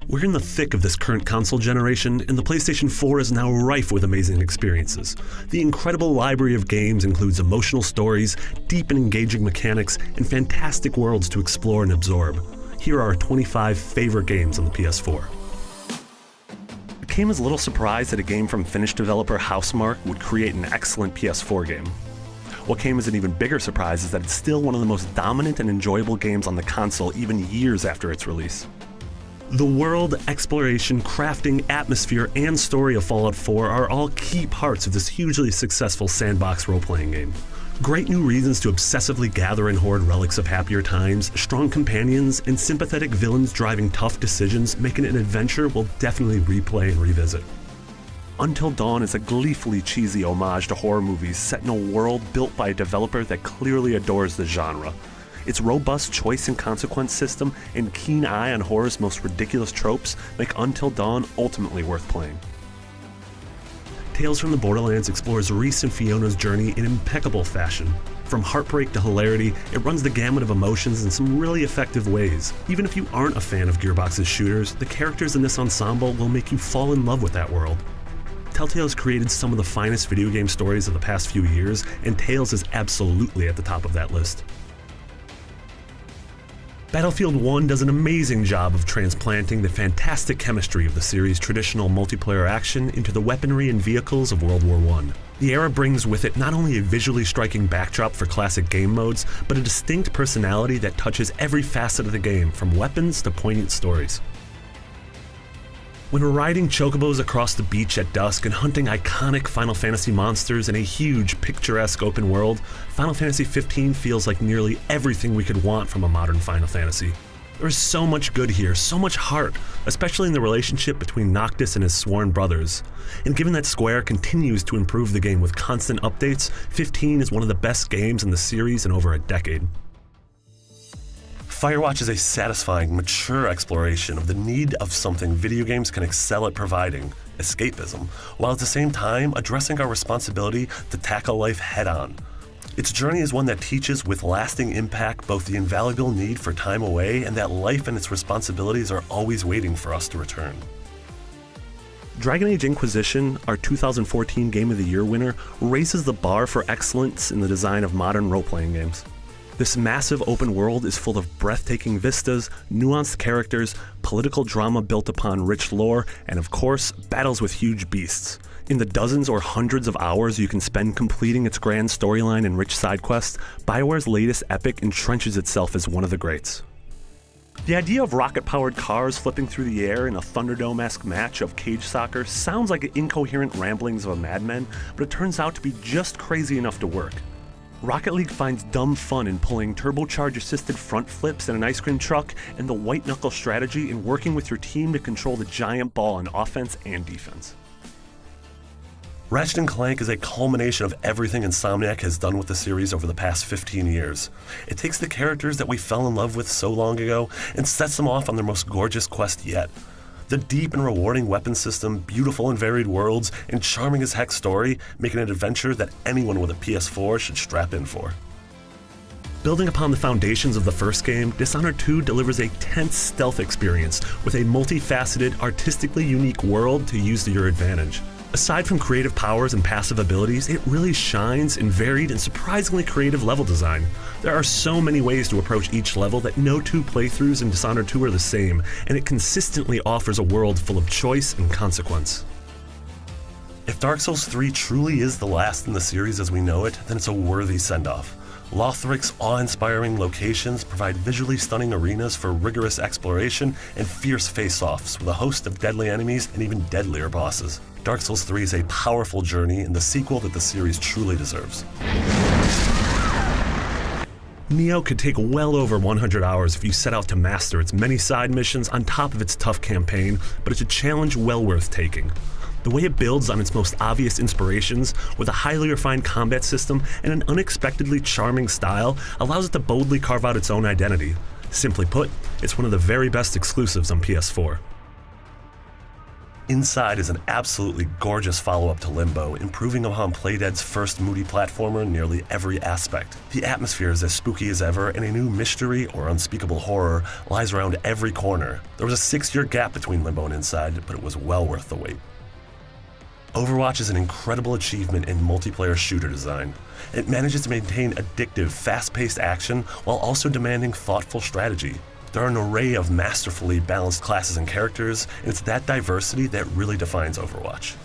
We're in the thick of this current console generation, and the PlayStation 4 is now rife with amazing experiences. The incredible library of games includes emotional stories, deep and engaging mechanics, and fantastic worlds to explore and absorb. Here are our 25 favorite games on the PS4. It came as a little surprise that a game from Finnish developer Housemarque would create an excellent PS4 game. What came as an even bigger surprise is that it's still one of the most dominant and enjoyable games on the console even years after its release. The world, exploration, crafting, atmosphere, and story of Fallout 4 are all key parts of this hugely successful sandbox role-playing game. Great new reasons to obsessively gather and hoard relics of happier times, strong companions, and sympathetic villains driving tough decisions make it an adventure we'll definitely replay and revisit. Until Dawn is a gleefully cheesy homage to horror movies set in a world built by a developer that clearly adores the genre. Its robust choice and consequence system and keen eye on horror's most ridiculous tropes make Until Dawn ultimately worth playing. Tales from the Borderlands explores Reese and Fiona's journey in impeccable fashion. From heartbreak to hilarity, it runs the gamut of emotions in some really effective ways. Even if you aren't a fan of Gearbox's shooters, the characters in this ensemble will make you fall in love with that world. Telltale has created some of the finest video game stories of the past few years, and Tales is absolutely at the top of that list. Battlefield 1 does an amazing job of transplanting the fantastic chemistry of the series' traditional multiplayer action into the weaponry and vehicles of World War I. The era brings with it not only a visually striking backdrop for classic game modes, but a distinct personality that touches every facet of the game, from weapons to poignant stories. When riding chocobos across the beach at dusk and hunting iconic Final Fantasy monsters in a huge, picturesque open world, Final Fantasy XV feels like nearly everything we could want from a modern Final Fantasy. There's so much good here, so much heart, especially in the relationship between Noctis and his sworn brothers. And given that Square continues to improve the game with constant updates, 15 is one of the best games in the series in over a decade. Firewatch is a satisfying, mature exploration of the need of something video games can excel at providing, escapism, while at the same time addressing our responsibility to tackle life head-on. Its journey is one that teaches with lasting impact both the invaluable need for time away and that life and its responsibilities are always waiting for us to return. Dragon Age Inquisition, our 2014 Game of the Year winner, raises the bar for excellence in the design of modern role-playing games. This massive open world is full of breathtaking vistas, nuanced characters, political drama built upon rich lore, and of course, battles with huge beasts. In the dozens or hundreds of hours you can spend completing its grand storyline and rich side quests, BioWare's latest epic entrenches itself as one of the greats. The idea of rocket-powered cars flipping through the air in a Thunderdome-esque match of cage soccer sounds like incoherent ramblings of a madman, but it turns out to be just crazy enough to work. Rocket League finds dumb fun in pulling turbocharge-assisted front flips in an ice cream truck, and the white-knuckle strategy in working with your team to control the giant ball on offense and defense. Ratchet & Clank is a culmination of everything Insomniac has done with the series over the past 15 years. It takes the characters that we fell in love with so long ago and sets them off on their most gorgeous quest yet. The deep and rewarding weapon system, beautiful and varied worlds, and charming as heck story make it an adventure that anyone with a PS4 should strap in for. Building upon the foundations of the first game, Dishonored 2 delivers a tense stealth experience with a multifaceted, artistically unique world to use to your advantage. Aside from creative powers and passive abilities, it really shines in varied and surprisingly creative level design. There are so many ways to approach each level that no two playthroughs in Dishonored 2 are the same, and it consistently offers a world full of choice and consequence. If Dark Souls 3 truly is the last in the series as we know it, then it's a worthy send-off. Lothric's awe-inspiring locations provide visually stunning arenas for rigorous exploration and fierce face-offs with a host of deadly enemies and even deadlier bosses. Dark Souls 3 is a powerful journey and the sequel that the series truly deserves. Nioh could take well over 100 hours if you set out to master its many side missions on top of its tough campaign, but it's a challenge well worth taking. The way it builds on its most obvious inspirations, with a highly refined combat system and an unexpectedly charming style, allows it to boldly carve out its own identity. Simply put, it's one of the very best exclusives on PS4. Inside is an absolutely gorgeous follow-up to Limbo, improving upon Playdead's first moody platformer in nearly every aspect. The atmosphere is as spooky as ever, and a new mystery or unspeakable horror lies around every corner. There was a 6-year gap between Limbo and Inside, but it was well worth the wait. Overwatch is an incredible achievement in multiplayer shooter design. It manages to maintain addictive, fast-paced action while also demanding thoughtful strategy. There are an array of masterfully balanced classes and characters, and it's that diversity that really defines Overwatch.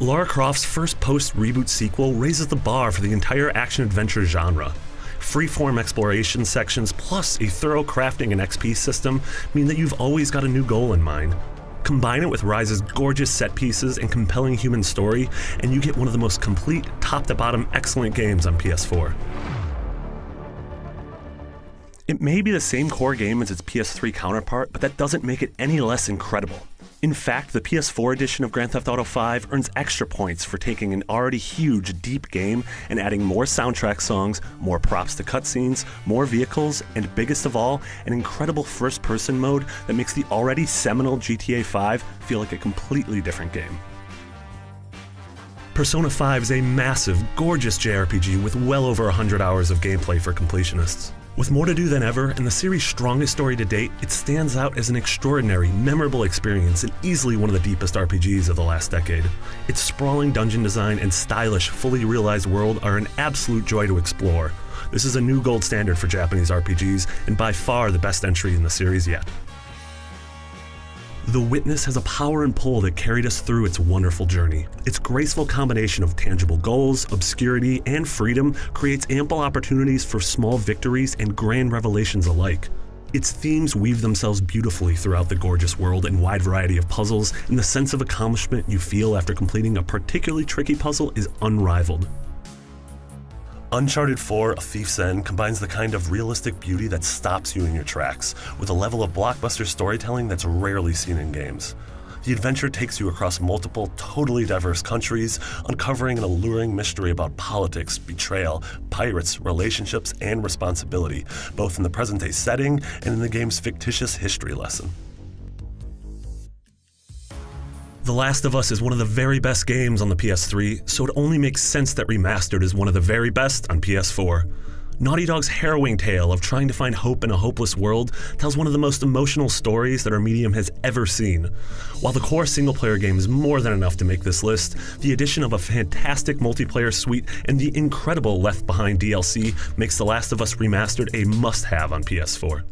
Lara Croft's first post-reboot sequel raises the bar for the entire action-adventure genre. Freeform exploration sections plus a thorough crafting and XP system mean that you've always got a new goal in mind. Combine it with Rise's gorgeous set pieces and compelling human story, and you get one of the most complete, top-to-bottom excellent games on PS4. It may be the same core game as its PS3 counterpart, but that doesn't make it any less incredible. In fact, the PS4 edition of Grand Theft Auto V earns extra points for taking an already huge, deep game and adding more soundtrack songs, more props to cutscenes, more vehicles, and biggest of all, an incredible first-person mode that makes the already seminal GTA V feel like a completely different game. Persona 5 is a massive, gorgeous JRPG with well over 100 hours of gameplay for completionists. With more to do than ever, and the series' strongest story to date, it stands out as an extraordinary, memorable experience and easily one of the deepest RPGs of the last decade. Its sprawling dungeon design and stylish, fully realized world are an absolute joy to explore. This is a new gold standard for Japanese RPGs, and by far the best entry in the series yet. The Witness has a power and pull that carried us through its wonderful journey. Its graceful combination of tangible goals, obscurity, and freedom creates ample opportunities for small victories and grand revelations alike. Its themes weave themselves beautifully throughout the gorgeous world and wide variety of puzzles, and the sense of accomplishment you feel after completing a particularly tricky puzzle is unrivaled. Uncharted 4: A Thief's End combines the kind of realistic beauty that stops you in your tracks, with a level of blockbuster storytelling that's rarely seen in games. The adventure takes you across multiple, totally diverse countries, uncovering an alluring mystery about politics, betrayal, pirates, relationships, and responsibility, both in the present-day setting and in the game's fictitious history lesson. The Last of Us is one of the very best games on the PS3, so it only makes sense that Remastered is one of the very best on PS4. Naughty Dog's harrowing tale of trying to find hope in a hopeless world tells one of the most emotional stories that our medium has ever seen. While the core single-player game is more than enough to make this list, the addition of a fantastic multiplayer suite and the incredible Left Behind DLC makes The Last of Us Remastered a must-have on PS4.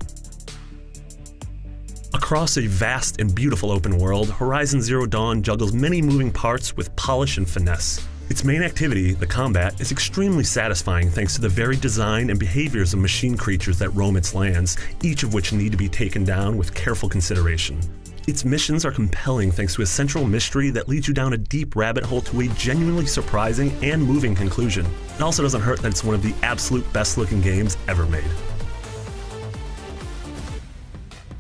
Across a vast and beautiful open world, Horizon Zero Dawn juggles many moving parts with polish and finesse. Its main activity, the combat, is extremely satisfying thanks to the varied design and behaviors of machine creatures that roam its lands, each of which need to be taken down with careful consideration. Its missions are compelling thanks to a central mystery that leads you down a deep rabbit hole to a genuinely surprising and moving conclusion. It also doesn't hurt that it's one of the absolute best-looking games ever made.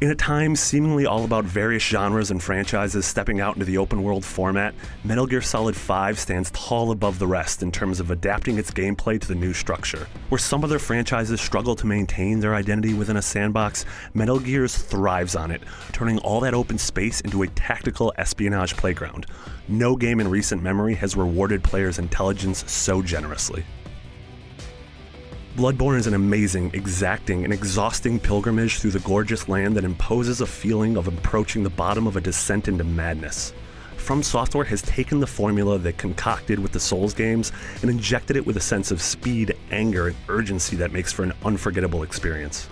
In a time seemingly all about various genres and franchises stepping out into the open-world format, Metal Gear Solid 5 stands tall above the rest in terms of adapting its gameplay to the new structure. Where some other franchises struggle to maintain their identity within a sandbox, Metal Gear's thrives on it, turning all that open space into a tactical espionage playground. No game in recent memory has rewarded players' intelligence so generously. Bloodborne is an amazing, exacting, and exhausting pilgrimage through the gorgeous land that imposes a feeling of approaching the bottom of a descent into madness. From Software has taken the formula they concocted with the Souls games and injected it with a sense of speed, anger, and urgency that makes for an unforgettable experience.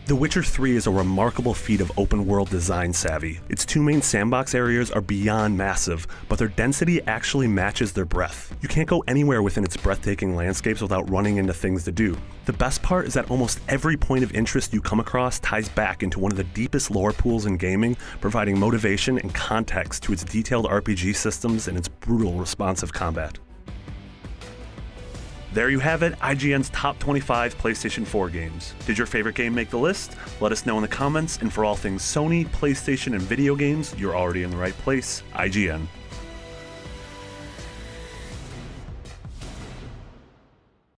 The Witcher 3 is a remarkable feat of open-world design savvy. Its two main sandbox areas are beyond massive, but their density actually matches their breadth. You can't go anywhere within its breathtaking landscapes without running into things to do. The best part is that almost every point of interest you come across ties back into one of the deepest lore pools in gaming, providing motivation and context to its detailed RPG systems and its brutal, responsive combat. There you have it, IGN's top 25 PlayStation 4 games. Did your favorite game make the list? Let us know in the comments, and for all things Sony, PlayStation, and video games, you're already in the right place, IGN.